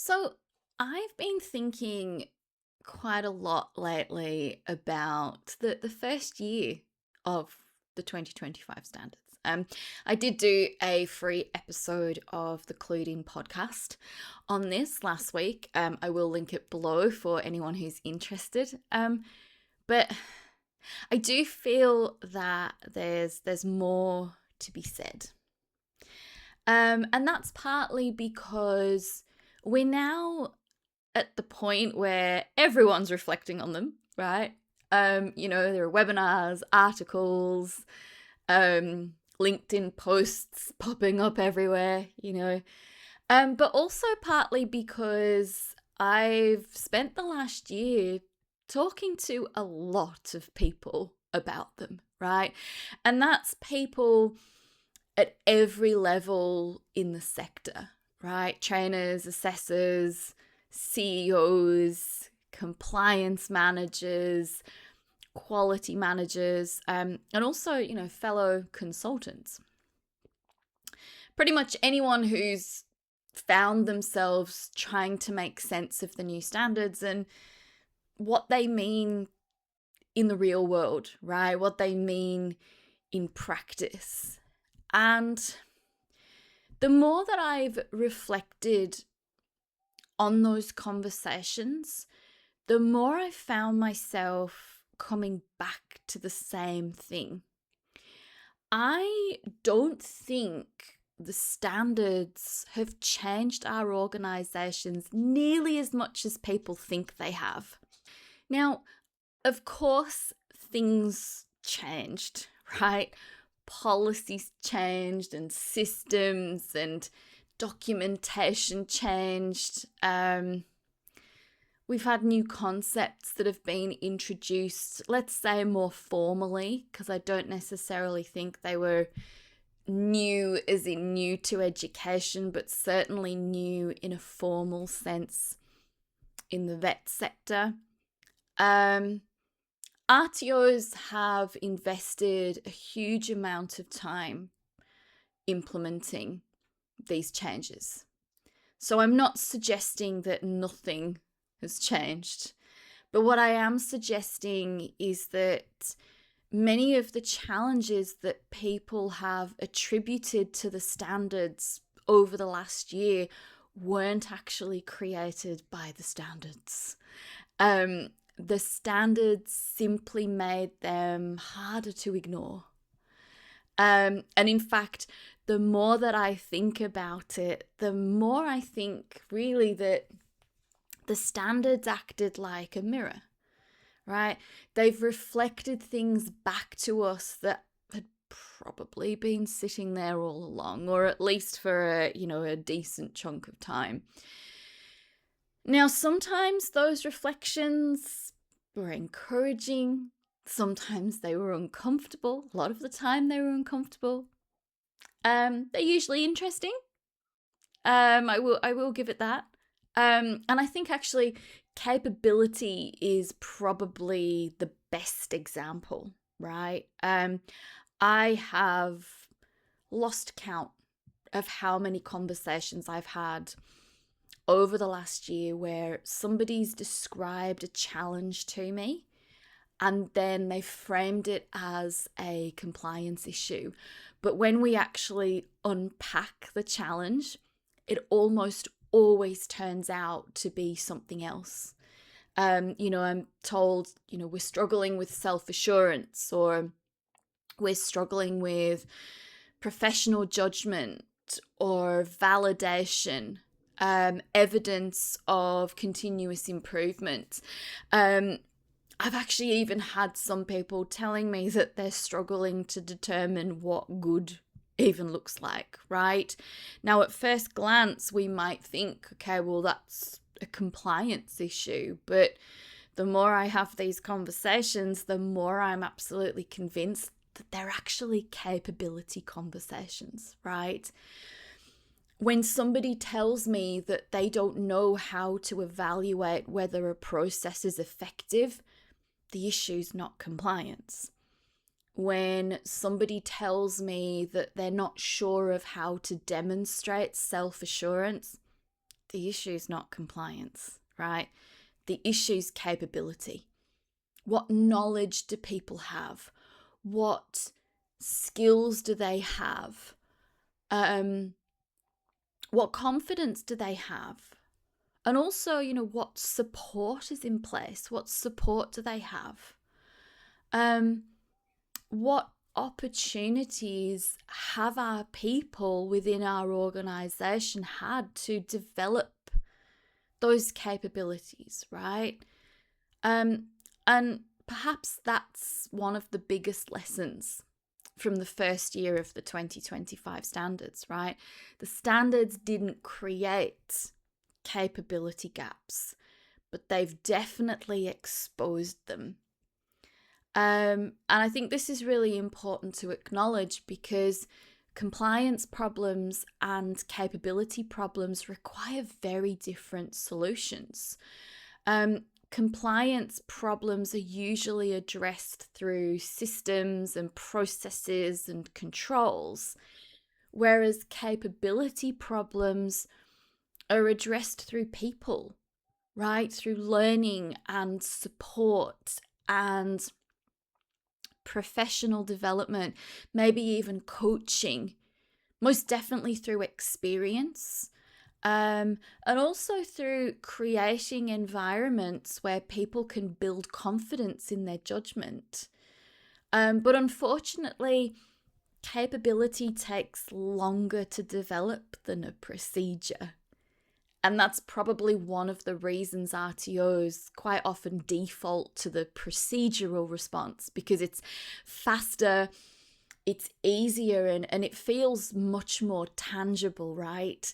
So I've been thinking quite a lot lately about the first year of the 2025 standards. I did do a free episode of the Clued In podcast on this last week. I will link it below for anyone who's interested. But I do feel that there's more to be said. And that's partly because we're now at the point where everyone's reflecting on them, right? There are webinars, articles, LinkedIn posts popping up everywhere. But also partly because I've spent the last year talking to a lot of people about them, right? And that's people at every level in the sector, right? Trainers, assessors, CEOs, compliance managers, quality managers, and also, fellow consultants. Pretty much anyone who's found themselves trying to make sense of the new standards and what they mean in the real world, right? What they mean in practice. And the more that I've reflected on those conversations, the more I found myself coming back to the same thing. I don't think the standards have changed our organizations nearly as much as people think they have. Now, of course, things changed, right? Policies changed and systems and documentation changed. We've had new concepts that have been introduced, let's say more formally, because I don't necessarily think they were new as in new to education, but certainly new in a formal sense in the vet sector. RTOs have invested a huge amount of time implementing these changes. So I'm not suggesting that nothing has changed, but what I am suggesting is that many of the challenges that people have attributed to the standards over the last year weren't actually created by the standards. The standards simply made them harder to ignore. And in fact, the more that I think about it, the more I think really that the standards acted like a mirror, right? They've reflected things back to us that had probably been sitting there all along, or at least for a decent chunk of time. Now, sometimes those reflections were encouraging. Sometimes they were uncomfortable. A lot of the time they were uncomfortable. They're usually interesting. I will give it that. And I think actually capability is probably the best example, right? I have lost count of how many conversations I've had over the last year where somebody's described a challenge to me and then they framed it as a compliance issue. But when we actually unpack the challenge, it almost always turns out to be something else. I'm told, we're struggling with self-assurance, or we're struggling with professional judgment or validation, evidence of continuous improvement. I've actually even had some people telling me that they're struggling to determine what good even looks like, right? Now, at first glance, we might think, okay, well, that's a compliance issue. But the more I have these conversations, the more I'm absolutely convinced that they're actually capability conversations, right? When somebody tells me that they don't know how to evaluate whether a process is effective, the issue's not compliance. When somebody tells me that they're not sure of how to demonstrate self-assurance, the issue is not compliance, right? The issue is capability. What knowledge do people have? What skills do they have? What confidence do they have? And also, what support is in place? What support do they have? What opportunities have our people within our organization had to develop those capabilities, right? And perhaps that's one of the biggest lessons from the first year of the 2025 standards, right? The standards didn't create capability gaps, but they've definitely exposed them. And I think this is really important to acknowledge, because compliance problems and capability problems require very different solutions. Compliance problems are usually addressed through systems and processes and controls, whereas capability problems are addressed through people, right? Through learning and support and professional development, maybe even coaching, most definitely through experience. And also through creating environments where people can build confidence in their judgment. But unfortunately, capability takes longer to develop than a procedure. And that's probably one of the reasons RTOs quite often default to the procedural response, because it's faster, it's easier, and it feels much more tangible, right?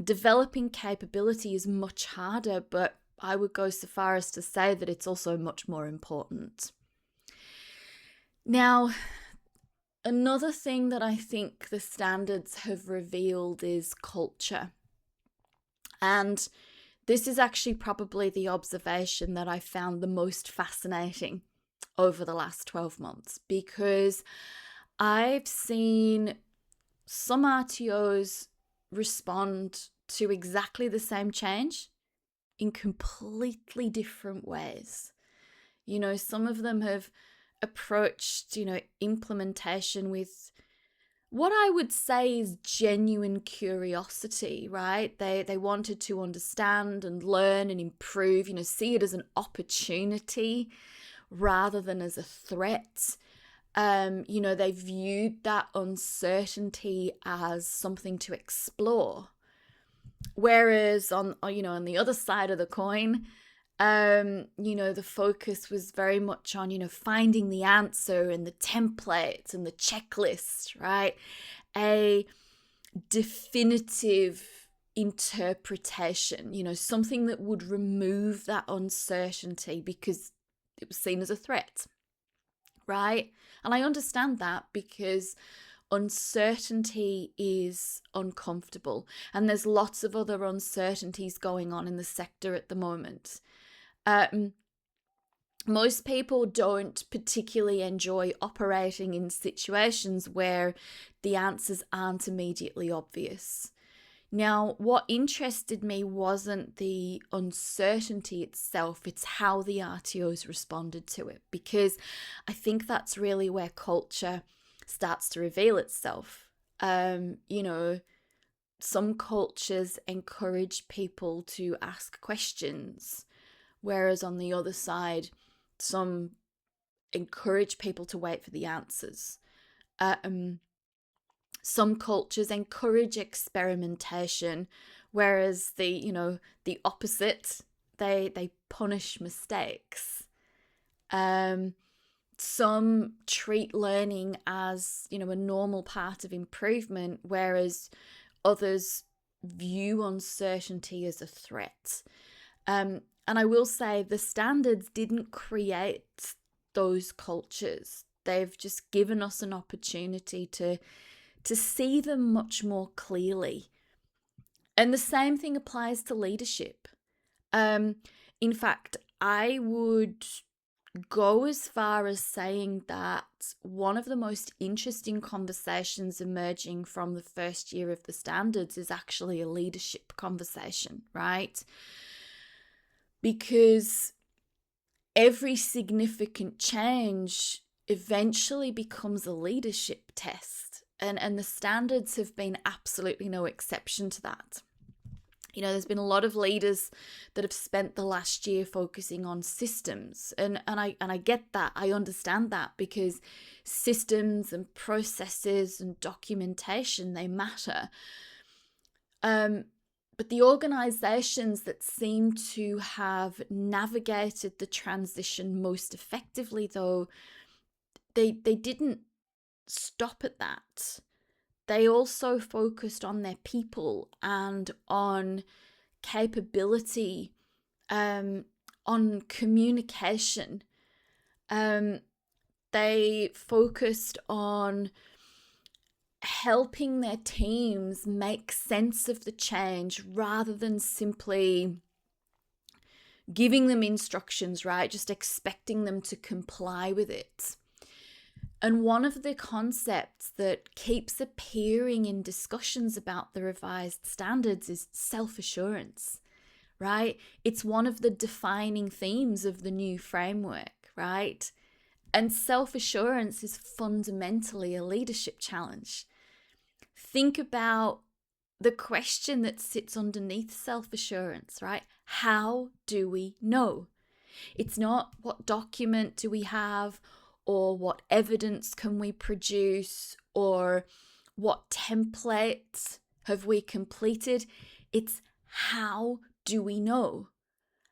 Developing capability is much harder, but I would go so far as to say that it's also much more important. Now, another thing that I think the standards have revealed is culture. And this is actually probably the observation that I found the most fascinating over the last 12 months, because I've seen some RTOs respond to exactly the same change in completely different ways. Some of them have approached, implementation with what I would say is genuine curiosity, right? They wanted to understand and learn and improve, see it as an opportunity rather than as a threat. They viewed that uncertainty as something to explore. Whereas on the other side of the coin, the focus was very much on, finding the answer and the templates and the checklist, right? A definitive interpretation, something that would remove that uncertainty because it was seen as a threat, right? And I understand that, because uncertainty is uncomfortable, and there's lots of other uncertainties going on in the sector at the moment. Most people don't particularly enjoy operating in situations where the answers aren't immediately obvious. Now, what interested me wasn't the uncertainty itself, it's how the RTOs responded to it, because I think that's really where culture starts to reveal itself. Some cultures encourage people to ask questions, whereas on the other side, some encourage people to wait for the answers. Some cultures encourage experimentation, whereas the opposite, they punish mistakes. Some treat learning as a normal part of improvement, whereas others view uncertainty as a threat. And I will say the standards didn't create those cultures. They've just given us an opportunity to see them much more clearly. And the same thing applies to leadership. In fact, I would go as far as saying that one of the most interesting conversations emerging from the first year of the standards is actually a leadership conversation, right? Because every significant change eventually becomes a leadership test. And the standards have been absolutely no exception to that. There's been a lot of leaders that have spent the last year focusing on systems. And I get that. I understand that, because systems and processes and documentation, they matter. But the organizations that seem to have navigated the transition most effectively, though, they didn't stop at that. They also focused on their people and on capability, on communication. They focused on helping their teams make sense of the change rather than simply giving them instructions, right? Just expecting them to comply with it. And one of the concepts that keeps appearing in discussions about the revised standards is self-assurance, right? It's one of the defining themes of the new framework, right? And self-assurance is fundamentally a leadership challenge. Think about the question that sits underneath self-assurance, right? How do we know? It's not what document do we have, or what evidence can we produce, or what template have we completed. It's how do we know?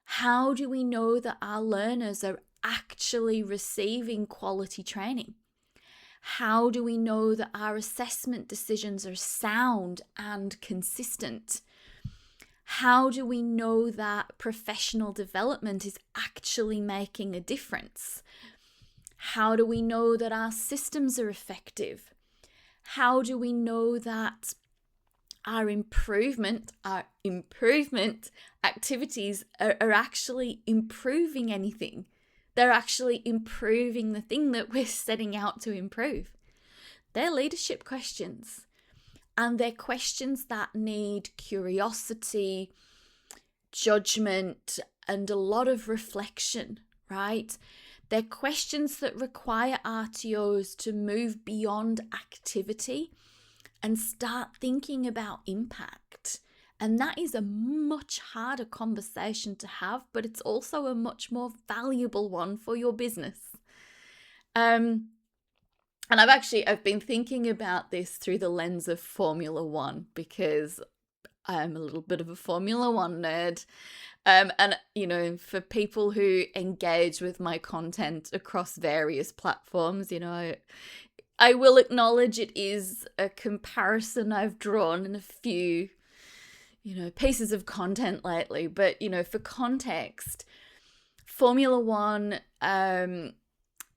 How do we know that our learners are actually receiving quality training? How do we know that our assessment decisions are sound and consistent? How do we know that professional development is actually making a difference? How do we know that our systems are effective? How do we know that our improvement activities are actually improving anything? They're actually improving the thing that we're setting out to improve. They're leadership questions. And they're questions that need curiosity, judgment, and a lot of reflection, right? They're questions that require RTOs to move beyond activity and start thinking about impact. And that is a much harder conversation to have, but it's also a much more valuable one for your business. And I've been thinking about this through the lens of Formula One, because I'm a little bit of a Formula One nerd. And, for people who engage with my content across various platforms, I will acknowledge it is a comparison I've drawn in a few, pieces of content lately. But, for context, Formula One,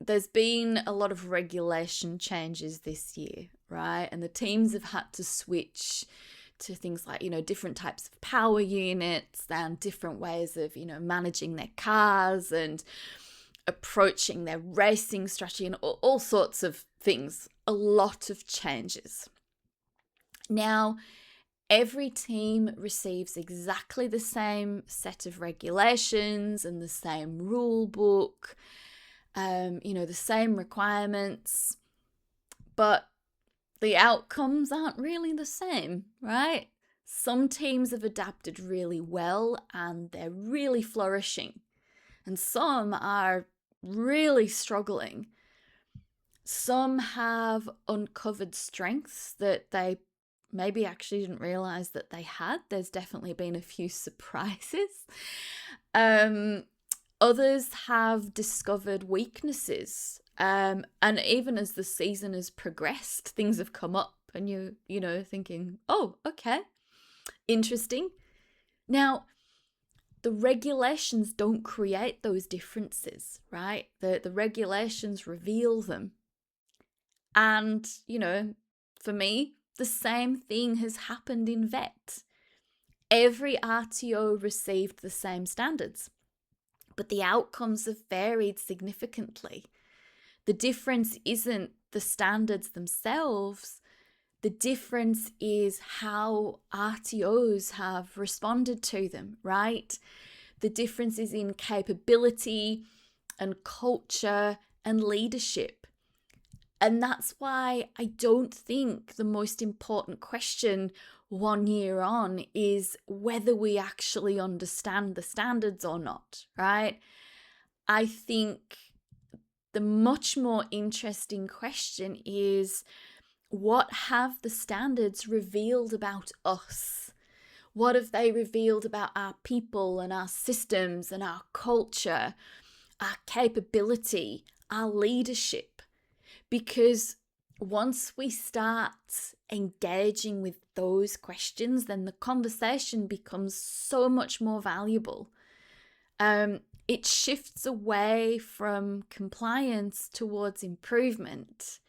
there's been a lot of regulation changes this year, right? And the teams have had to switch to things like, different types of power units and different ways of, managing their cars and approaching their racing strategy and all sorts of things. A lot of changes. Now, every team receives exactly the same set of regulations and the same rule book, the same requirements, but the outcomes aren't really the same, right? Some teams have adapted really well and they're really flourishing, and some are really struggling. Some have uncovered strengths that they maybe actually didn't realize that they had. There's definitely been a few surprises. Others have discovered weaknesses. And even as the season has progressed, things have come up and you're thinking, oh, okay, interesting. Now, the regulations don't create those differences, right? The regulations reveal them. And, for me, the same thing has happened in vet. Every RTO received the same standards. but the outcomes have varied significantly. The difference isn't the standards themselves. The difference is how RTOs have responded to them, right? The difference is in capability and culture and leadership. And that's why I don't think the most important question 1 year on is whether we actually understand the standards or not, right? I think the much more interesting question is, what have the standards revealed about us? What have they revealed about our people and our systems and our culture, our capability, our leadership? Because once we start engaging with those questions, then the conversation becomes so much more valuable. It shifts away from compliance towards improvement.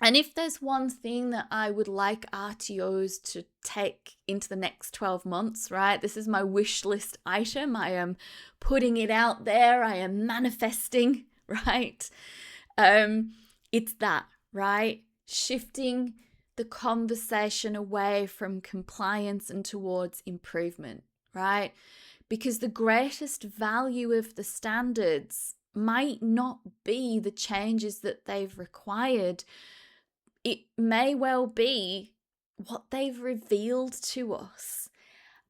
And if there's one thing that I would like RTOs to take into the next 12 months, right? This is my wish list item. I am putting it out there. I am manifesting, right? It's that, right? Shifting the conversation away from compliance and towards improvement, right? Because the greatest value of the standards might not be the changes that they've required. It may well be what they've revealed to us.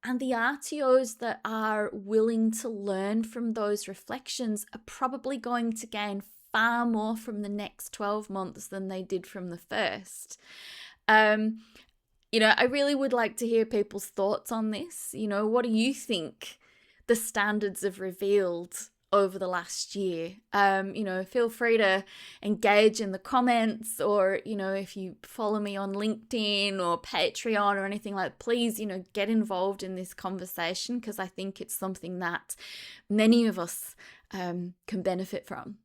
And the RTOs that are willing to learn from those reflections are probably going to gain far more from the next 12 months than they did from the first. I really would like to hear people's thoughts on this. What do you think the standards have revealed over the last year? Feel free to engage in the comments, or, if you follow me on LinkedIn or Patreon or anything like that, please, get involved in this conversation, because I think it's something that many of us can benefit from.